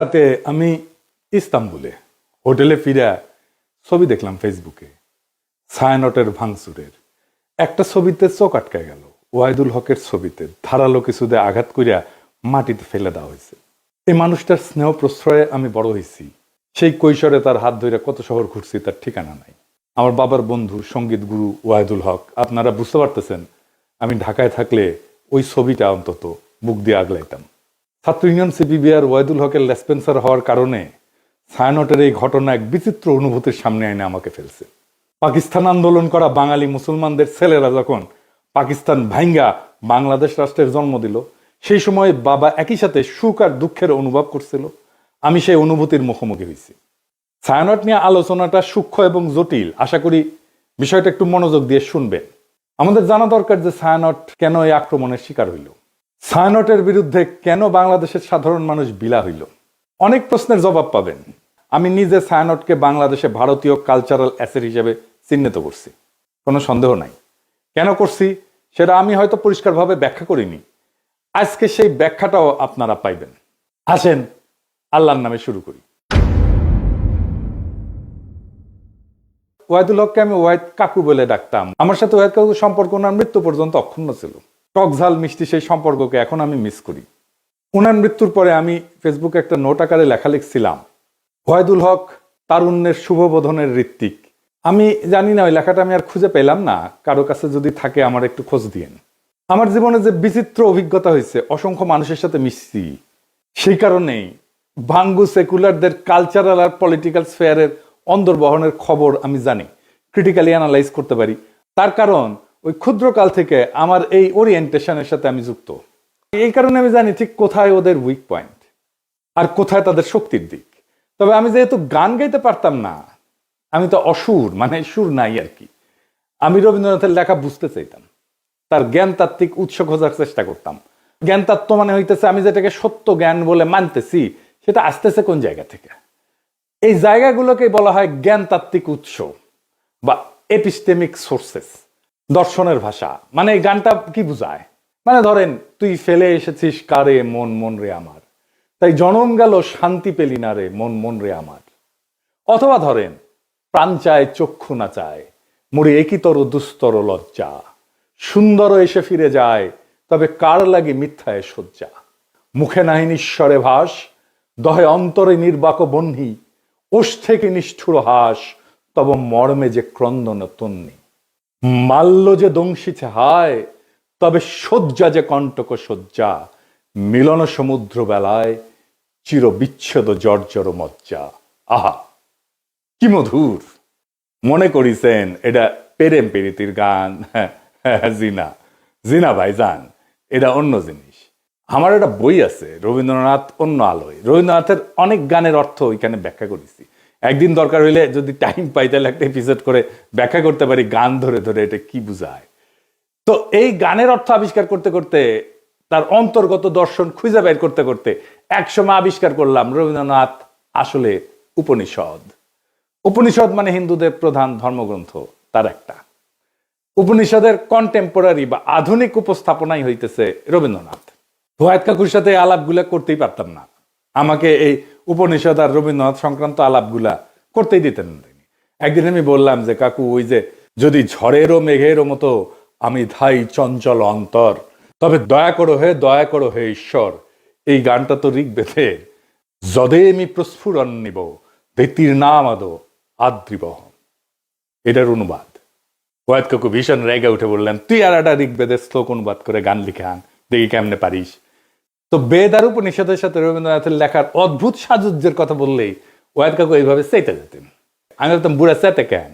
রাতে আমি ইস্তাম্বুলে হোটেলে ফিরে ছবি দেখলাম ফেসবুকে ছায়ানটের ভাঙচুরের একটা ছবিতে চোখ আটকায় গেল। ওয়াহিদুল হকের ছবিতে ধারালো কিছুতে আঘাত করিয়া মাটিতে ফেলে দেওয়া হয়েছে। এই মানুষটার স্নেহ প্রশ্রয়ে আমি বড় হয়েছি। সেই কৈশোরে তার হাত ধরে কত শহর ঘুরছি তার ঠিকানা নাই। আমার বাবার বন্ধু সঙ্গীত গুরু ওয়াহিদুল হক, আপনারা বুঝতে পারতেছেন আমি ঢাকায় থাকলে ওই ছবিটা অন্তত বুক দিয়ে আগলাইতাম। ছাত্র ইউনিয়ন সিপিবিআর ওয়াহিদুল হকের লেসপেন্সার হওয়ার কারণে ছায়ানটের এই ঘটনা এক বিচিত্র অনুভূতির সামনে এনে আমাকে ফেলছে। পাকিস্তান আন্দোলন করা বাঙালি মুসলমানদের ছেলেরা যখন পাকিস্তান ভাঙ্গা বাংলাদেশ রাষ্ট্রের জন্ম দিল, সেই সময় বাবা একই সাথে সুখ আর দুঃখের অনুভব করছিল। আমি সেই অনুভূতির মুখোমুখি হয়েছি। ছায়ানট নিয়ে আলোচনাটা সূক্ষ্ম এবং জটিল, আশা করি বিষয়টা একটু মনোযোগ দিয়ে শুনবেন। আমাদের জানা দরকার যে ছায়ানট কেন এই আক্রমণের শিকার হইল, ছায়ানটের বিরুদ্ধে কেন বাংলাদেশের সাধারণ মানুষ বিলা হইল। অনেক প্রশ্নের জবাব পাবেন। আমি নিজে ছায়ানটকে বাংলাদেশে ভারতীয় কালচারাল অ্যাসেট হিসেবে চিহ্নিত করছি, কোনো সন্দেহ নাই। কেন করছি সেটা আমি হয়তো পরিষ্কারভাবে ব্যাখ্যা করিনি। আজকে সেই ব্যাখ্যাটাও আপনারা পাইবেন। আসেন আল্লাহর নামে শুরু করি। ওয়াহিদুল হককে আমি ওয়াহিদ কাকু বলে ডাকতাম। আমার সাথে ওয়াহিদ কাকুর সম্পর্ক ওনার মৃত্যু পর্যন্ত অক্ষুণ্ণ ছিল। টক ঝাল মিষ্টি সেই সম্পর্ককে এখন আমি মিস করি। ওনার মৃত্যুর পরে আমি ফেসবুকে একটা নোট আকারে লেখা লিখছিলাম, ওয়াহিদুল হক তারুণ্যের শুভবোধনের ঋত্বিক। আমি জানি না ওই লেখাটা আমি আর খুঁজে পেলাম না, কারো কাছে যদি থাকে আমার একটু খোঁজ দিয়েন। আমার জীবনে যে বিচিত্র অভিজ্ঞতা হয়েছে, অসংখ্য মানুষের সাথে মিশছি, সেই কারণেই ভাঙ্গু সেকুলারদের কালচারাল আর পলিটিক্যাল স্ফেয়ারের অন্দরবহনের খবর আমি জানি, ক্রিটিক্যালি অ্যানালাইজ করতে পারি। তার কারণ ওই ক্ষুদ্রকাল থেকে আমার এই ওরিয়েন্টেশনের সাথে আমি যুক্ত। এই কারণে আমি জানি ঠিক কোথায় ওদের উইক পয়েন্ট আর কোথায় তাদের শক্তির দিক। তবে আমি যেহেতু গান গাইতে পারতাম না, আমি তো অসুর, মানে সুর নাই আর কি, আমি রবীন্দ্রনাথের লেখা বুঝতে চাইতাম, তার জ্ঞান তাত্ত্বিক উৎস খোঁজার চেষ্টা করতাম। জ্ঞান তত্ত্ব মানে হইতেছে আমি যেটাকে সত্য জ্ঞান বলে মানতেছি সেটা আসতেছে কোন জায়গা থেকে। এই জায়গাগুলোকে বলা হয় জ্ঞান তাত্ত্বিক উৎস বা এপিস্টেমিক সোর্সেস। দর্শনের ভাষা মানে এই গানটা কি বুঝায়, মানে ধরেন তুই ফেলে এসেছিস কারে মন মন রে আমার, তাই জনম গেল শান্তি পেলি না রে মন মন রে আমার। অথবা ধরেন প্রাণ চায় চক্ষু না চায়, মরি একিতর দুস্তর লজ্জা, সুন্দর এসে ফিরে যায় তবে কার লাগে মিথ্যায় শয্যা। মুখে নাহি নিঃস্বরে ভাস, দহে অন্তরে নির্বাক বহ্নি, ওষ থেকে নিষ্ঠুর হাস, তব মর্মে যে ক্রন্দন তন্নি। মাল্য যে দংশিছে হায়, তবে শয্যা যে কণ্টক শয্যা, মিলন সমুদ্র বেলায় চির বিচ্ছেদ জর্জর মজ্জা। আহা কি মধুর! মনে করিছেন এটা প্রেম প্রীতির গান? জিনা জিনা ভাইজান, এটা অন্য জিনিস। আমার একটা বই আছে রবীন্দ্রনাথ অন্য আলোয়, রবীন্দ্রনাথের অনেক গানের অর্থ ওইখানে ব্যাখ্যা করেছি। একদিন দরকার হইলে যদি টাইম পাই তাহলে একটা এপিসোড করে ব্যাখ্যা করতে পারি গান ধরে ধরে এটা কি বুঝায়। তো এই গানের অর্থ আবিষ্কার করতে করতে, তার অন্তর্গত দর্শন খুঁজে বের করতে করতে একসময় আবিষ্কার করলাম রবীন্দ্রনাথ আসলে উপনিষদ। উপনিষদ মানে হিন্দুদের প্রধান ধর্মগ্রন্থ, তার একটা। উপনিষদের কন্টেম্পোরারি বা আধুনিক উপস্থাপনাই হইতেছে রবীন্দ্রনাথ। ওয়াহিদ কাকুর সাথে আলাপগুলা করতেই পারতাম না, আমাকে এই উপনিষদ আর রবীন্দ্রনাথ সংক্রান্ত আলাপগুলা করতেই দিতেন না। একদিন আমি বললাম যে কাকু, ওই যে যদি ঝড়েরও মেঘেরও মতো আমি ধাই চঞ্চল অন্তর, তবে দয়া করো হে ঈশ্বর, এই গানটা তো ঋগ্বেদের। যদে আমি প্রস্ফুরণ নিব ধৃতির নাম আদো আদ্রিবহ, এটার অনুবাদ। ওয়াহিদ কাকু ভীষণ রেগে উঠে বললেন, তুই আর একটা ঋগ্বেদের শ্লোক অনুবাদ করে গান লিখে আন, দেখি কেমনে পারিস। তো বেদ আর উপনিষদের সাথে রবীন্দ্রনাথের লেখার অদ্ভুত সাজুজ্যের কথা বললেই ওয়াহিদ কাকু এইভাবে চেতে যেতেন। আমি বলতাম বুড়া চেতে কেন?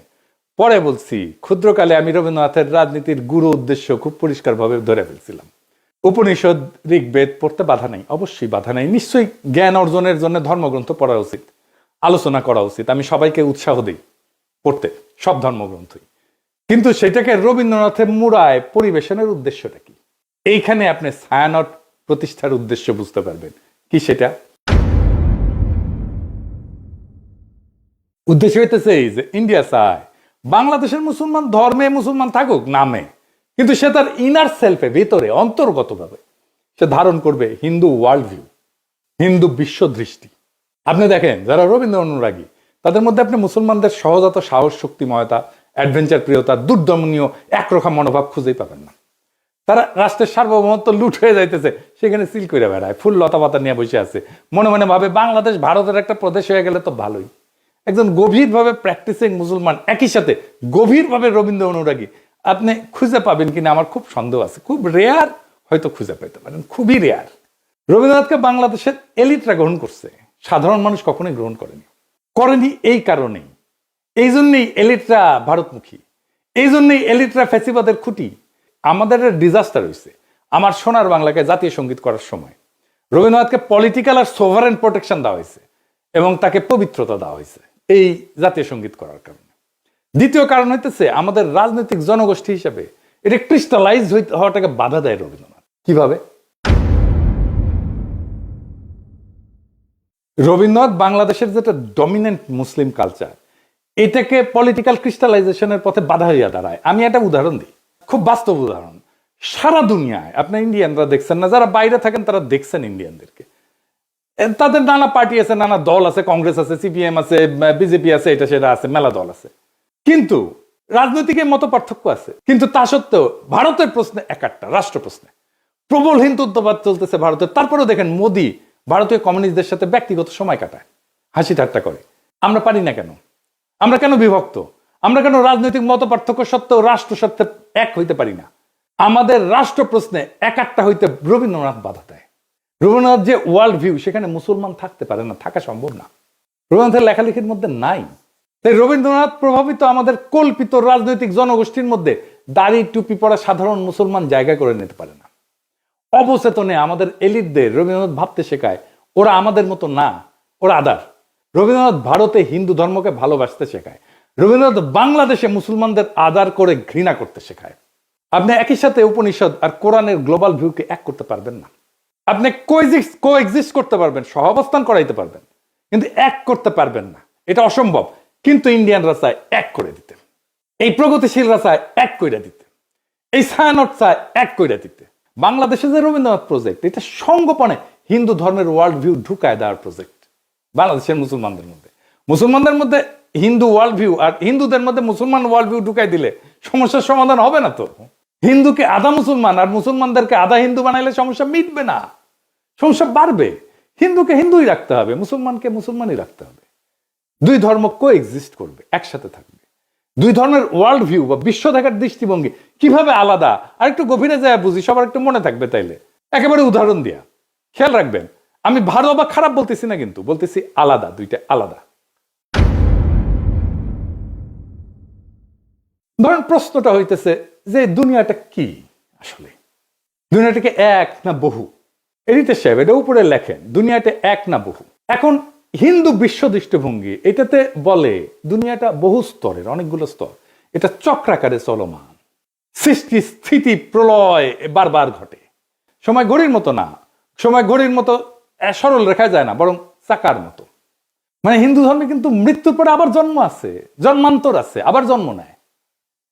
পরে বলছি, ক্ষুদ্রকালে আমি রবীন্দ্রনাথের রাজনীতির গুরু উদ্দেশ্য খুব পরিষ্কারভাবে ধরে ফেলছিলাম। উপনিষদ ঋগ্বেদ পড়তে বাধা নেই, অবশ্যই বাধা নেই, নিশ্চয়ই জ্ঞান অর্জনের জন্য ধর্মগ্রন্থ পড়া উচিত, আলোচনা করা উচিত। আমি সবাইকে উৎসাহ দিই পড়তে সব ধর্মগ্রন্থই, কিন্তু সেটাকে রবীন্দ্রনাথের মুড়ায় পরিবেশনের উদ্দেশ্যটা কি? এইখানে আপনি ছায়ানট প্রতিষ্ঠার উদ্দেশ্য বুঝতে পারবেন। কি সেটা? উদ্দেশ্য হইতেছে এই যে ইন্ডিয়া চায় বাংলাদেশের মুসলমান ধর্মে মুসলমান থাকুক নামে, কিন্তু সে তার ইনার সেলফে, ভিতরে অন্তর্গতভাবে সে ধারণ করবে হিন্দু ওয়ার্ল্ড ভিউ, হিন্দু বিশ্ব দৃষ্টি। আপনি দেখেন যারা রবীন্দ্র অনুরাগী তাদের মধ্যে আপনি মুসলমানদের সহজাত সাহস, শক্তিময়তা, অ্যাডভেঞ্চার প্রিয়তা, দুর্দমনীয় একরকম মনোভাব খুঁজেই পাবেন না। তারা রাষ্ট্রের সার্বভৌমত্ব লুট হয়ে যাইতেছে, সেখানে সিল করে বেড়ায়, ফুল লতা পাতা নিয়ে বসে আছে, মনে মনে ভাবে বাংলাদেশ ভারতের একটা প্রদেশ হয়ে গেলে তো ভালোই। একজন গভীরভাবে প্র্যাকটিসিং মুসলমান, একই সাথে গভীরভাবে রবীন্দ্র অনুরাগী আপনি খুঁজে পাবেন কিনা আমার খুব সন্দেহ আছে। খুব রেয়ার হয়তো খুঁজে পেতে পারেন, খুবই রেয়ার। রবীন্দ্রনাথকে বাংলাদেশের এলিটরা গ্রহণ করছে, সাধারণ মানুষ কখনোই গ্রহণ করেনি এই কারণেই। এই জন্যই এলিটরা ভারতমুখী, এই জন্যই এলিটরা ফ্যাসিবাদের খুঁটি। আমাদের ডিজাস্টার হয়েছে। আমার সোনার বাংলাকে জাতীয় সঙ্গীত করার সময় রবীন্দ্রনাথকে পলিটিক্যাল আর সোভারেন প্রোটেকশন দেওয়া হয়েছে এবং তাকে পবিত্রতা দেওয়া হয়েছে এই জাতীয় সঙ্গীত করার কারণে। দ্বিতীয় কারণ হইতেছে আমাদের রাজনৈতিক জনগোষ্ঠী হিসেবে এটা ক্রিস্টালাইজ হওয়াটাকে বাধা দেয় রবীন্দ্রনাথ। কিভাবে? রবীন্দ্রনাথ বাংলাদেশের যেটা ডমিনেন্ট মুসলিম কালচার, এটাকে পলিটিক্যাল ক্রিস্টালাইজেশনের পথে বাধা হইয়া দাঁড়ায়। আমি একটা উদাহরণ দিই, খুব বাস্তব উদাহরণ। সারা দুনিয়ায় আপনি ইন্ডিয়ানরা দেখছেন না, যারা বাইরে থাকেন তারা দেখছেন ইন্ডিয়ানদেরকে। তাদের নানা পার্টি আছে, নানা দল আছে, কংগ্রেস আছে, সিপিএম আছে, বিজেপি আছে, এটা সেটা আছে, মেলা দল আছে, কিন্তু রাজনৈতিক মত পার্থক্য আছে। কিন্তু তা সত্ত্বেও ভারতের প্রশ্নে একাট্টা, রাষ্ট্র প্রশ্নে প্রবল হিন্দুত্ববাদ চলতেছে ভারতের। তারপরেও দেখেন মোদী ভারতীয় কমিউনিস্টদের সাথে ব্যক্তিগত সময় কাটায়, হাসি ঠাট্টা করে। আমরা পারি না কেন? আমরা কেন বিভক্ত? আমরা কেন রাজনৈতিক মত পার্থক্য সত্ত্বেও রাষ্ট্র স্বার্থে এক হইতে পারি না? আমাদের রাষ্ট্র প্রশ্নে একাট্টা হইতে রবীন্দ্রনাথ বাধা দেয়। রবীন্দ্রনাথ যে ওয়ার্ল্ড ভিউ, সেখানে মুসলমান থাকতে পারে না, থাকা সম্ভব না, রবীন্দ্রনাথের লেখালেখির মধ্যে নাই। তাই রবীন্দ্রনাথ প্রভাবিত আমাদের কল্পিত রাজনৈতিক জনগোষ্ঠীর মধ্যে দাড়ি টুপি পরা সাধারণ মুসলমান জায়গা করে নিতে পারে না। অবচেতনে আমাদের এলিটদের রবীন্দ্রনাথ ভাবতে শেখায় ওরা আমাদের মতো না, ওরা আদার। রবীন্দ্রনাথ ভারতে হিন্দু ধর্মকে ভালোবাসতে শেখায়, রবীন্দ্রনাথ বাংলাদেশে মুসলমানদের আদার করে ঘৃণা করতে শেখায়। আপনি একই সাথে উপনিষদ আর কোরআনের গ্লোবাল ভিউকে এক করতে পারবেন না। আপনি কোএক্সিস্ট করতে পারবেন, সহাবস্থান করাইতে পারবেন, কিন্তু এক করতে পারবেন না, এটা অসম্ভব। কিন্তু ইন্ডিয়ানরা চায় এক করে দিতে, এই প্রগতিশীলরা চায় এক করে দিতে, এই ছায়ানট চায় এক করে দিতে। বাংলাদেশে যে রবীন্দ্রনাথ প্রজেক্ট, এটা সঙ্গোপনে হিন্দু ধর্মের ওয়ার্ল্ড ভিউ ঢুকায় দেওয়ার প্রজেক্ট। বাংলাদেশের মুসলমানদের মধ্যে হিন্দু ওয়ার্ল্ড ভিউ আর হিন্দুদের মধ্যে মুসলমান ওয়ার্ল্ড ভিউ ঢুকাই দিলে সমস্যার সমাধান হবে না তো। হিন্দুকে আধা মুসলমান আর মুসলমানদেরকে আধা হিন্দু বানাইলে সমস্যা মিটবে না, সমস্যা বাড়বে। হিন্দুকে হিন্দুই রাখতে হবে, মুসলমানকে মুসলমানই রাখতে হবে। দুই ধর্ম কোএক্সিস্ট করবে, একসাথে থাকবে। দুই ধর্মের ওয়ার্ল্ড ভিউ বা বিশ্ব দেখার দৃষ্টিভঙ্গি কিভাবে আলাদা, আর একটু গভীরে যায় বুঝি, সবার একটু মনে থাকবে। তাইলে একেবারে উদাহরণ দিয়া খেয়াল রাখবেন, আমি ভালো বা খারাপ বলতেছি না, কিন্তু বলতেছি আলাদা, দুইটা আলাদা। ধরেন প্রশ্নটা হইতেছে যে দুনিয়াটা কি আসলে? দুনিয়াটাকে এক না বহু? এডিটর সাহেব এটা উপরে লেখেন, দুনিয়াটা এক না বহু। এখন হিন্দু বিশ্ব দৃষ্টিভঙ্গি এটাতে বলে দুনিয়াটা বহু স্তরের, অনেকগুলো স্তর, এটা চক্রাকারে চলমান, সৃষ্টি স্থিতি প্রলয় বারবার ঘটে। সময় ঘড়ির মতো না, সময় ঘড়ির মতো সরল রেখা যায় না, বরং চাকার মতো। মানে হিন্দু ধর্মে কিন্তু মৃত্যুর পরে আবার জন্ম আছে, জন্মান্তর আছে, আবার জন্ম নেয়,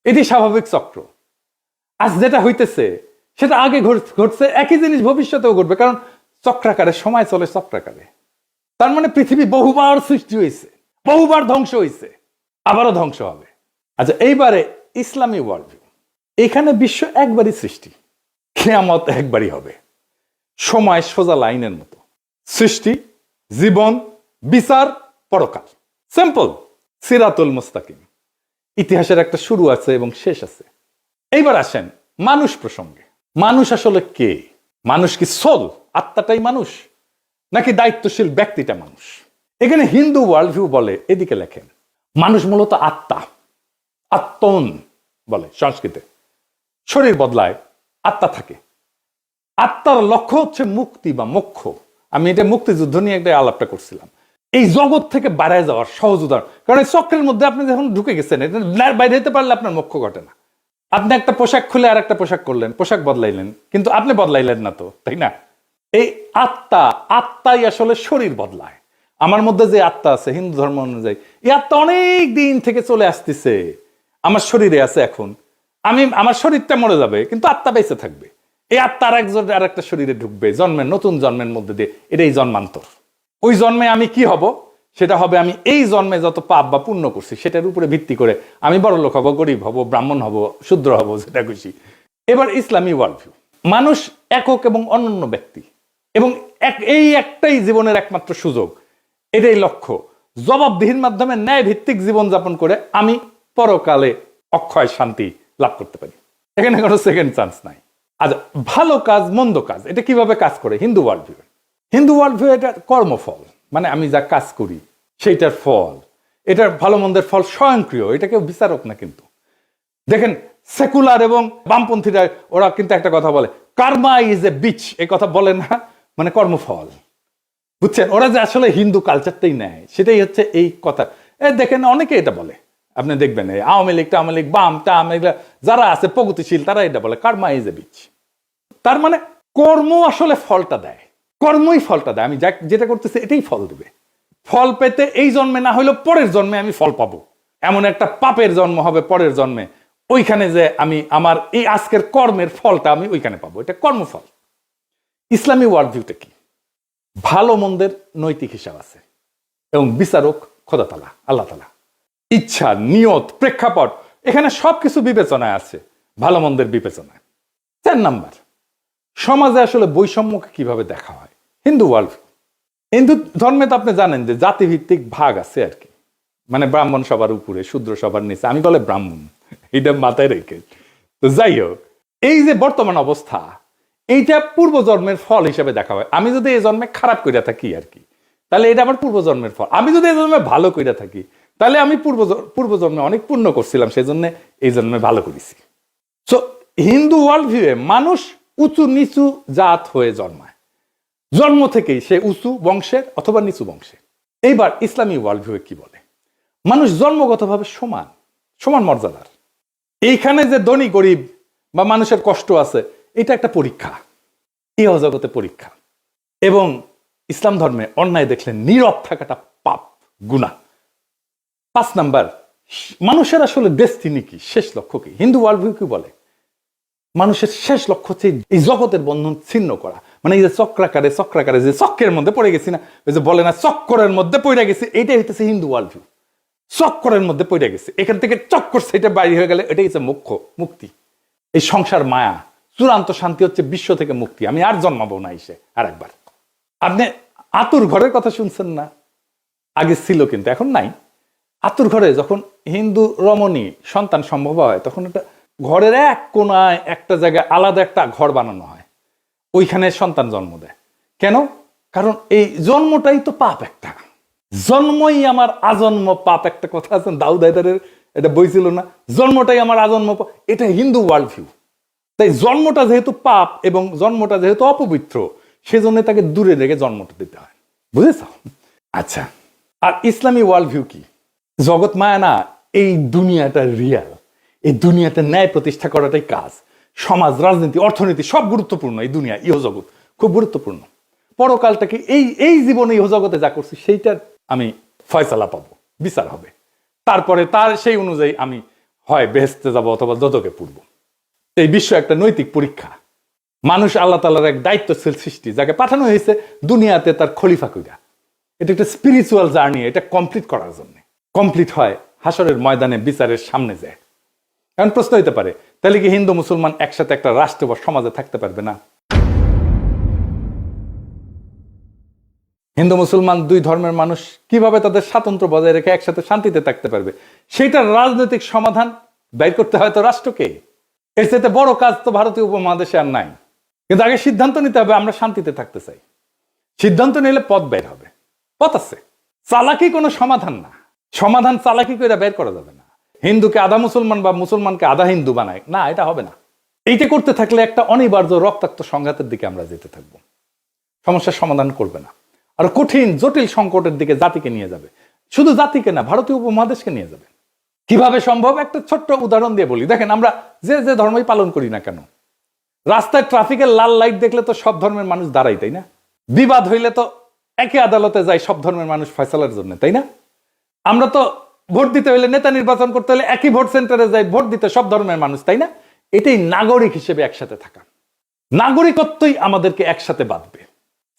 এটি স্বাভাবিক চক্র। আজ যেটা হইতেছে সেটা আগে ঘটছে, একই জিনিস ভবিষ্যতেও ঘটবে, কারণ চক্রাকারে সময় চলে চক্রাকারে। তার মানে পৃথিবী বহুবার সৃষ্টি হয়েছে, বহুবার ধ্বংস হয়েছে, আবারও ধ্বংস হবে। আচ্ছা, এইবারে ইসলামী ওয়ার্ল্ড ভিউ, এখানে বিশ্ব একবারই সৃষ্টি, কিয়ামত একবারই হবে। সময় সোজা লাইনের মতো, সৃষ্টি, জীবন, বিচার, পরকাল, সিম্পল, সিরাতুল মুস্তাকিম। ইতিহাসের একটা শুরু আছে এবং শেষ আছে। এইবার আসেন মানুষ প্রসঙ্গে। মানুষ আসলে কে? মানুষ কি সোল, আত্মাটাই মানুষ, নাকি দায়িত্বশীল ব্যক্তিটা মানুষ? এখানে হিন্দু ওয়ার্ল্ড ভিউ বলে, এদিকে লেখেন, মানুষ মূলত আত্মা, আত্মন বলে সংস্কৃতে। শরীর বদলায়, আত্মা থাকে। আত্মার লক্ষ্য হচ্ছে মুক্তি বা মোক্ষ। আমি এটা মুক্তিযুদ্ধ নিয়ে একটা আলাপটা করছিলাম। এই জগৎ থেকে বাইরে যাওয়ার সহজ উদাহরণ, কারণ এই চক্রের মধ্যে আপনি যখন ঢুকে গেছেন, বাইরে যেতে পারলে আপনার মোক্ষ ঘটে না। আপনি একটা পোশাক খুলে আর একটা পোশাক করলেন, পোশাক বদলাইলেন, কিন্তু আপনি বদলাইলেন না তো, তাই না? এই আত্মাই আসলে শরীর বদলায়। আমার মধ্যে যে আত্মা আছে হিন্দু ধর্ম অনুযায়ী, এই আত্মা অনেক দিন থেকে চলে আসতেছে, আমার শরীরে আছে। এখন আমার শরীরটা মরে যাবে, কিন্তু আত্মা বেঁচে থাকবে। এই আত্মা আর একটা শরীরে ঢুকবে, নতুন জন্মের মধ্যে দিয়ে, এটাই জন্মান্তর। ওই জন্মে আমি কি হব, সেটা হবে আমি এই জন্মে যত পাপ বা পুণ্য করছি সেটার উপরে ভিত্তি করে আমি বড় লোক হব, গরিব হব, ব্রাহ্মণ হব, শূদ্র হব, যেটা খুশি। এবার ইসলামী ওয়ার্ল্ড ভিউ, মানুষ একক এবং অনন্য ব্যক্তি এবং এই একটাই জীবনের একমাত্র সুযোগ, এটাই লক্ষ্য। জবাবদিহির মাধ্যমে ন্যায় ভিত্তিক জীবনযাপন করে আমি পরকালে অক্ষয় শান্তি লাভ করতে পারি। এখানে কোনো সেকেন্ড চান্স নাই। আচ্ছা, ভালো কাজ মন্দ কাজ এটা কিভাবে কাজ করে Hindu world view? Hindu world view এটা কর্মফল, মানে আমি যা কাজ করি সেইটার ফল, এটার ভালো মন্দের ফল স্বয়ংক্রিয়, এটা কেউ বিচারক না। কিন্তু দেখেন সেকুলার এবং বামপন্থীরা ওরা কিন্তু একটা কথা বলে, কার্মা ইজ এ বিচ, এই কথা বলে না, মানে কর্মফল। বুঝছেন, ওরা যে আসলে হিন্দু কালচারটাই নেয় সেটাই হচ্ছে এই কথা। দেখেন অনেকে এটা বলে, আপনি দেখবেন এই আওয়ামী লীগ টাওয়ামী লীগ বাম টাম এগুলা যারা আছে প্রগতিশীল তারা এটা বলে কার্মা ইজ এ বিচ। তার মানে কর্ম আসলে ফলটা দেয়, কর্মই ফলটা দেয়। আমি যেটা করতেছি এটাই ফল দেবে। ফল পেতে এই জন্মে না হইলেও পরের জন্মে আমি ফল পাবো। এমন একটা পাপের জন্ম হবে পরের জন্মে, ওইখানে যে আমি আমার এই আজকের কর্মের ফলটা আমি ওইখানে পাবো, এটা কর্মফল। ইসলামী ওয়ার্ল্ড ভিউটা কি? ভালো মন্দের নৈতিক হিসাব আছে এবং বিচারক খোদা তাআলা, আল্লাহ তাআলা। ইচ্ছা, নিয়ত, প্রেক্ষাপট, এখানে সবকিছু বিবেচনায় আছে, ভালো মন্দের বিবেচনায়। 4 নাম্বার, সমাজে আসলে বৈষম্যকে কিভাবে দেখা হয় হিন্দু ওয়ার্ল্ড ভিউ। হিন্দু ধর্মে তো আপনি জানেন যে জাতিভিত্তিক ভাগ আছে আর কি, মানে ব্রাহ্মণ সবার উপরে, শূদ্র সবার নিচে, আমি বলে ব্রাহ্মণ, এটা মাথায় রেখে। তো যাই হোক, এই যে বর্তমান অবস্থা, এইটা পূর্বজন্মের ফল হিসেবে দেখা হয়। আমি যদি এই জন্মে খারাপ কইরা থাকি আর কি, তাহলে এটা আমার পূর্বজন্মের ফল। আমি যদি এই জন্মে ভালো কইরা থাকি, তাহলে আমি পূর্বজন্মে অনেক পুণ্য করছিলাম, সেই জন্য এই জন্মে ভালো করেছি। সো হিন্দু ওয়ার্ল্ড ভিউয়ে মানুষ উঁচু নিচু জাত হয়ে জন্মায়, জন্ম থেকেই সে উঁচু বংশের অথবা নিচু বংশের। এইবার ইসলামী ওয়ার্ল্ড ভিউয়ে কি বলে? মানুষ জন্মগতভাবে সমান, সমান মর্যাদার। এইখানে যে ধনী গরিব বা মানুষের কষ্ট আছে, এটা একটা পরীক্ষা, এই অজগতে পরীক্ষা। এবং ইসলাম ধর্মে অন্যায় দেখলে নীরব থাকাটা পাপ, গুনাহ। 5 নাম্বার, মানুষের আসলে ডেস্টিনি কি, শেষ লক্ষ্য কি? হিন্দু ওয়ার্ল্ড ভিউ কি বলে? মানুষের শেষ লক্ষ্য হচ্ছে এই জগতের বন্ধন ছিন্ন করা। মানে এই যে চক্রাকারে যে চক্রের মধ্যে পড়ে গেছি না, ওই যে বলে না চক্করের মধ্যে পড়ে গেছি, এইটাই হইতেছে হিন্দু ওয়ার্ল্ড ভিউ। চক্করের মধ্যে পড়ে গেছে, এখান থেকে চক্কর সেটা বাইরে হয়ে গেলে এটাই হচ্ছে মুক্তি। এই সংসার মায়া, চূড়ান্ত শান্তি হচ্ছে বিশ্ব থেকে মুক্তি। আমি আর জন্মাবো না এসে আর একবার। আপনি আতুর ঘরের কথা শুনছেন না? আগে ছিল কিন্তু এখন নাই। আতুর ঘরে যখন হিন্দু রমণী সন্তান সম্ভব হয়, তখন একটা ঘরের এক কোনায় একটা জায়গায় আলাদা একটা ঘর বানানো হয়, ওইখানে সন্তান জন্ম দেয়। কেন? কারণ এই জন্মটাই তো পাপ একটা, জন্মই আমার আজন্ম পাপ। একটা কথা আছে দাউদ হায়দারের, এটা বই ছিল না, জন্মটাই আমার আজন্ম পাপ। এটা হিন্দু ওয়ার্ল্ড ভিউ। তাই জন্মটা যেহেতু পাপ এবং জন্মটা যেহেতু অপবিত্র, সেজন্য তাকে দূরে রেখে জন্মটা দিতে হয়। বুঝেছ? আচ্ছা, আর ইসলামী ওয়ার্ল্ড ভিউ কি? জগৎ মায়া না, এই দুনিয়াটা রিয়াল, এই দুনিয়াতে ন্যায় প্রতিষ্ঠা করাটাই কাজ। সমাজ, রাজনীতি, অর্থনীতি সব গুরুত্বপূর্ণ, এই দুনিয়া ইহজগৎ খুব গুরুত্বপূর্ণ। পরকালটাকে এই জীবনে ইহজগতে যা করছি সেইটার আমি ফয়সালা পাবো, বিচার হবে। তারপরে তার সেই অনুযায়ী আমি হয় বেহেশতে যাব অথবা দোজখে পড়ব। এই বিশ্ব একটা নৈতিক পরীক্ষা। মানুষ আল্লাহ তাআলার এক দায়িত্বশীল সৃষ্টি, যাকে পাঠানো হয়েছে দুনিয়াতে তার খলিফা কইরা। এটা একটা স্পিরিচুয়াল জার্নি, এটা কমপ্লিট করার জন্য। কমপ্লিট হয় হাসরের ময়দানে বিচারের সামনে যায়। এখন প্রশ্ন হইতে পারে, তাহলে কি হিন্দু মুসলমান একসাথে একটা রাষ্ট্র বা সমাজে থাকতে পারবে না? হিন্দু মুসলমান দুই ধর্মের মানুষ কিভাবে তাদের স্বাতন্ত্র্য বজায় রেখে একসাথে শান্তিতে থাকতে পারবে? সেটার রাজনৈতিক সমাধান বের করতে হয় তো রাষ্ট্রকে। এর চাইতে বড় কাজ তো ভারতীয় উপমহাদেশে আর নাই। কিন্তু আগে সিদ্ধান্ত নিতে হবে, আমরা শান্তিতে থাকতে চাই। সিদ্ধান্ত নিলে পথ বের হবে, পথ আছে। চালাকি কোনো সমাধান না, সমাধান চালাকি করে বের করা যাবে না। হিন্দুকে আধা মুসলমান বা মুসলমানকে আধা হিন্দু বানায় না, এটা হবে না। এইটা করতে থাকলে একটা অনিবার্য রক্তাক্ত সংঘাতের দিকে আমরা যেতে থাকবো, সমস্যার সমাধান করবে না, আর কঠিন জটিল সংকটের দিকে জাতিকে নিয়ে যাবে। শুধু জাতিকে না, ভারতীয় উপমহাদেশকে নিয়ে যাবে। কিভাবে সম্ভব? একটা ছোট্ট উদাহরণ দিয়ে বলি। দেখেন, আমরা যে ধর্মই পালন করি না কেন, রাস্তায় ট্রাফিকের লাল লাইট দেখলে তো সব ধর্মের মানুষ দাঁড়াই, তাই না? বিবাদ হইলে তো একই আদালতে যায় সব ধর্মের মানুষ ফয়সালার জন্য, তাই না? আমরা তো ভোট দিতে হইলে, নেতা নির্বাচন করতে হলে একই ভোট সেন্টারে যাই ভোট দিতে সব ধর্মের মানুষ, তাই না? এটাই নাগরিক হিসেবে একসাথে থাকা। নাগরিকত্বই আমাদেরকে একসাথে বাঁধবে।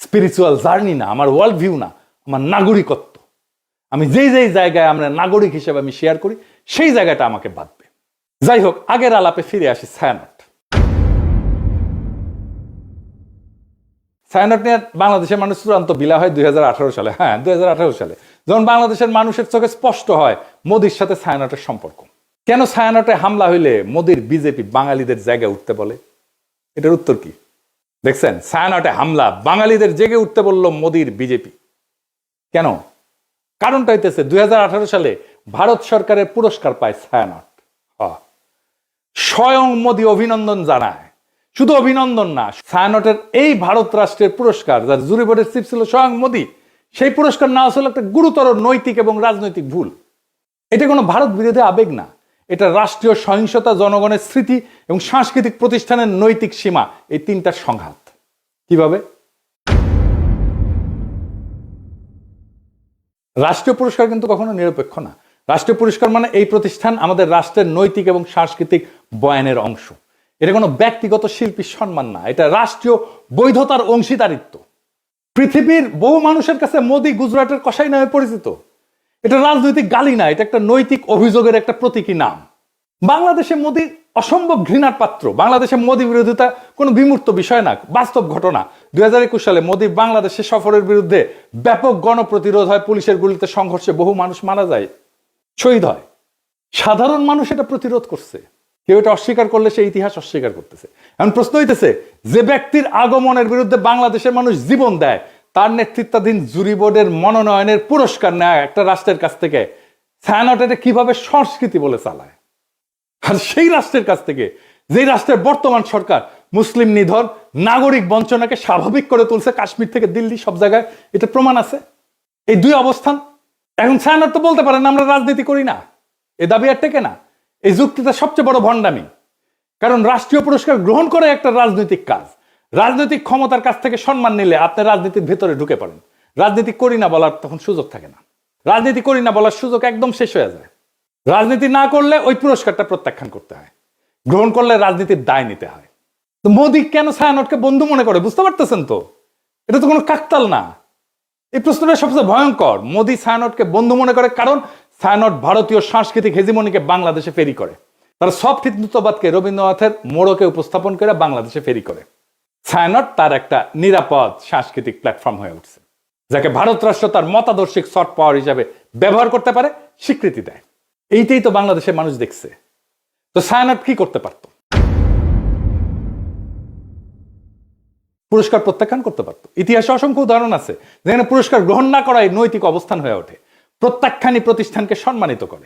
স্পিরিচুয়াল জার্নি না, আমার ওয়ার্ল্ড ভিউ না, আমার নাগরিকত্ব, আমি যেই যেই জায়গায় আমরা নাগরিক হিসেবে আমি শেয়ার করি সেই জায়গাটা আমাকে বাঁধবে। যাই হোক, আগের আলাপে ফিরে আসি। ছায়ানট নিয়ে বাংলাদেশের মানুষ চূড়ান্ত বিলা হয় 2018 সালে। হ্যাঁ, 2018 সালে যখন বাংলাদেশের মানুষের চোখে স্পষ্ট হয় মোদির সাথে ছায়ানটের সম্পর্ক। কেন ছায়ানটে হামলা হইলে মোদির বিজেপি বাঙালিদের জায়গায় উঠতে বলে? এটার উত্তর কি দেখছেন? ছায়ানটে হামলা, বাঙালিদের জেগে উঠতে বলল মোদির বিজেপি। কেন? কারণটা হইতেছে 2018 সালে ভারত সরকারের পুরস্কার পায় ছায়ানট। স্বয়ং মোদি অভিনন্দন জানায়। শুধু অভিনন্দন না, ছায়ানটের এই ভারত রাষ্ট্রের পুরস্কার, যার জুরি বোর্ডের চিফ ছিল স্বয়ং মোদি, সেই পুরস্কার না আসলে একটা গুরুতর নৈতিক এবং রাজনৈতিক ভুল। এটা কোনো ভারত বিরোধী আবেগ না, এটা রাষ্ট্রীয় সহিংসতা, জনগণের স্মৃতি এবং সাংস্কৃতিক প্রতিষ্ঠানের নৈতিক সীমা, এই তিনটার সংঘাত। কিভাবে? রাষ্ট্রীয় পুরস্কার কিন্তু কখনো নিরপেক্ষ না। রাষ্ট্রীয় পুরস্কার মানে এই প্রতিষ্ঠান আমাদের রাষ্ট্রের নৈতিক এবং সাংস্কৃতিক বয়ানের অংশ। এটা কোনো ব্যক্তিগত শিল্পীর সম্মান না, এটা রাষ্ট্রীয় বৈধতার অংশীদারিত্ব। পৃথিবীর বহু মানুষের কাছে মোদি গুজরাটের কসাই নামে পরিচিত। এটা রাজনৈতিক গালি না, এটা একটা নৈতিক অভিযোগের একটা প্রতীকী নাম। বাংলাদেশে মোদি অসম্ভব ঘৃণার পাত্র। বাংলাদেশে মোদি বিরোধিতা কোনো বিমূর্ত বিষয় না, বাস্তব ঘটনা। 2021 সালে মোদি বাংলাদেশে সফরের বিরুদ্ধে ব্যাপক গণপ্রতিরোধ হয়, পুলিশের গুলিতে সংঘর্ষে বহু মানুষ মারা যায়, শহীদ হয়। সাধারণ মানুষ এটা প্রতিরোধ করছে। কেউ এটা অস্বীকার করলে সে ইতিহাস অস্বীকার করতেছে। এখন প্রশ্ন হইতেছে, যে ব্যক্তির আগমনের বিরুদ্ধে বাংলাদেশের মানুষ জীবন দেয়, তার নেতৃত্বাধীন জুরি বোর্ডের মনোনয়নের পুরস্কার নেয় একটা রাষ্ট্রের কাছ থেকে, ছায়ানট এটা কিভাবে সংস্কৃতি বলে চালায়? আর সেই রাষ্ট্রের কাছ থেকে, যেই রাষ্ট্রের বর্তমান সরকার মুসলিম নিধন, নাগরিক বঞ্চনাকে স্বাভাবিক করে তুলছে, কাশ্মীর থেকে দিল্লি সব জায়গায় এটা প্রমাণ আছে। এই দুই অবস্থান। এখন ছায়ানট তো বলতে পারেন আমরা রাজনীতি করি না, এ দাবি আর টেকে না। এই যুক্তিটা সবচেয়ে বড় ভণ্ডামি। কারণ রাষ্ট্রীয় পুরস্কার গ্রহণ করে একটা রাজনৈতিক কাজ। রাজনৈতিক ক্ষমতার কাছ থেকে সম্মান নিলে আপনি রাজনীতির ভেতরে ঢুকে পড়েন। রাজনীতি করি না বলার তখন সুযোগ থাকে না। রাজনীতি করি না বলার সুযোগ একদম শেষ হয়ে যায়। রাজনীতি না করলে ওই পুরস্কারটা প্রত্যাখ্যান করতে হয়, গ্রহণ করলে রাজনীতির দায় নিতে হয়। তো মোদি কেন ছায়ানটকে বন্ধু মনে করে বুঝতে পারতেছেন তো? এটা তো কোনো কাকতাল না। এই প্রশ্নটা সবচেয়ে ভয়ঙ্কর। মোদি ছায়ানটকে বন্ধু মনে করে কারণ ছায়ানট ভারতীয় সাংস্কৃতিক হেজিমনিকে বাংলাদেশে ফেরি করে। তারা সফট হিন্দুত্ববাদকে রবীন্দ্রনাথের মোড়কে উপস্থাপন করে বাংলাদেশে ফেরি করে। ছায়ানট তার একটা নিরাপদ সাংস্কৃতিক প্ল্যাটফর্ম হয়ে উঠছে, যাকে ভারত রাষ্ট্র তার মতাদর্শিক সফট পাওয়ার হিসাবে ব্যবহার করতে পারে, স্বীকৃতি দেয়। এইটাই তো বাংলাদেশের মানুষ দেখছে। তো ছায়ানট কি করতে পারত? পুরস্কার প্রত্যাখ্যান করতে পারত। ইতিহাসে অসংখ্য উদাহরণ আছে যেখানে পুরস্কার গ্রহণ না করাই নৈতিক অবস্থান হয়ে ওঠে, প্রত্যাখ্যানই প্রতিষ্ঠানকে সম্মানিত করে।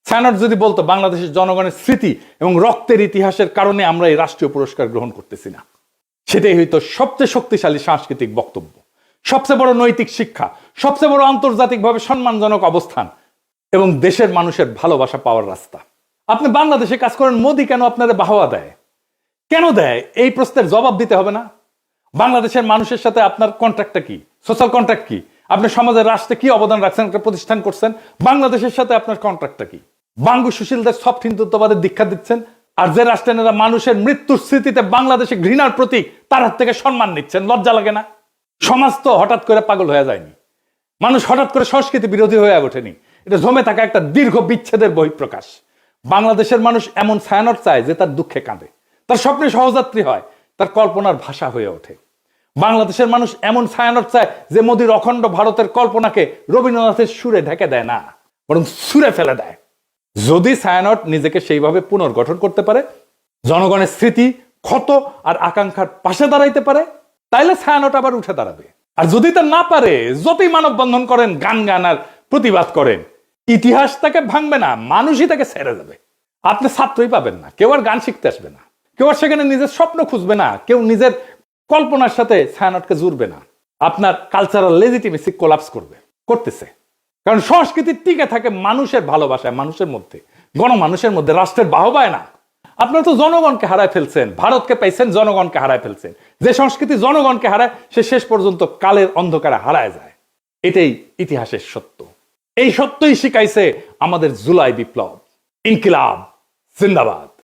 ছায়ানট যদি বলতো বাংলাদেশের জনগণের স্মৃতি এবং রক্তের ইতিহাসের কারণে আমরা এই রাষ্ট্রীয় পুরস্কার গ্রহণ করতেছি না, সেটাই হয়তো সবচেয়ে শক্তিশালী সাংস্কৃতিক বক্তব্য, সবচেয়ে বড় নৈতিক শিক্ষা, সবচেয়ে বড় আন্তর্জাতিকভাবে সম্মানজনক অবস্থান এবং দেশের মানুষের ভালোবাসা পাওয়ার রাস্তা। আপনি বাংলাদেশে কাজ করেন, মোদি কেন আপনাদের বাহবা দেয়? কেন দেয়? এই প্রশ্নের জবাব দিতে হবে না? বাংলাদেশের মানুষের সাথে আপনার কন্ট্রাক্টটা কি? সোশ্যাল কন্ট্রাক্ট কি? আপনি সমাজের রাষ্ট্রে কি অবদান রাখছেন, একটা প্রতিষ্ঠান করছেন, বাংলাদেশের সাথে আপনার কন্ট্রাক্টটা কি? বাঙ্গু সুশীলদের সফট হিন্দুত্ববাদের দীক্ষা দিচ্ছেন, আর যে রাষ্ট্রেরা মানুষের মৃত্যুর স্মৃতিতে বাংলাদেশে ঘৃণার প্রতীক, তার হাত থেকে সম্মান নিচ্ছেন। লজ্জা লাগে না? সমাজ তো হঠাৎ করে পাগল হয়ে যায়নি, মানুষ হঠাৎ করে সংস্কৃতি বিরোধী হয়ে ওঠেনি। এটা জমে থাকা একটা দীর্ঘ বিচ্ছেদের বহিঃপ্রকাশ। বাংলাদেশের মানুষ এমন ছায়ানট চায় যে তার দুঃখে কাঁদে, তার স্বপ্নে সহযাত্রী হয়, তার কল্পনার ভাষা হয়ে ওঠে। বাংলাদেশের মানুষ এমন ছায়ানট চায় যে মোদির অখণ্ড ভারতের কল্পনাকে রবীন্দ্রনাথের সুরে ঢেকে দেয় না, বরং সুরে ফেলে দেয়। যদি ছায়ানট নিজেকে সেইভাবে পুনর্গঠন করতে পারে, জনগণের স্মৃতি, ক্ষত আর আকাঙ্ক্ষার পাশে দাঁড়াইতে পারে, তাইলে ছায়ানট আবার উঠে দাঁড়াবে। আর যদি তা না পারে, যতই মানববন্ধন করেন, গান আর প্রতিবাদ করেন, ইতিহাস তাকে ভাঙবে না, মানুষই তাকে ছেড়ে যাবে। আপনি ছাত্রই পাবেন না, কেউ আর গান শিখতে আসবে না, কেউ আর সেখানে নিজের স্বপ্ন খুঁজবে না, কেউ নিজের কল্পনার সাথে ছায়ানটকে জুড়বে না। আপনার কালচারাল লেজিটিমেসি কোলাপস করতেছে। কারণ সংস্কৃতি টিকে থাকে মানুষের ভালোবাসায়, মানুষের মধ্যে, গণমানুষের মধ্যে, রাষ্ট্রের বাহবায় না। আপনারা তো জনগণকে হারায় ফেলছেন, ভারতকে পাইছেন, জনগণকে হারায় ফেলছেন। যে সংস্কৃতি জনগণকে হারায়, সে শেষ পর্যন্ত কালের অন্ধকারে হারায় যায়। এটাই ইতিহাসের সত্য। এই সত্যই শিখাইছে আমাদের জুলাই বিপ্লব। ইনকিলাব জিন্দাবাদ।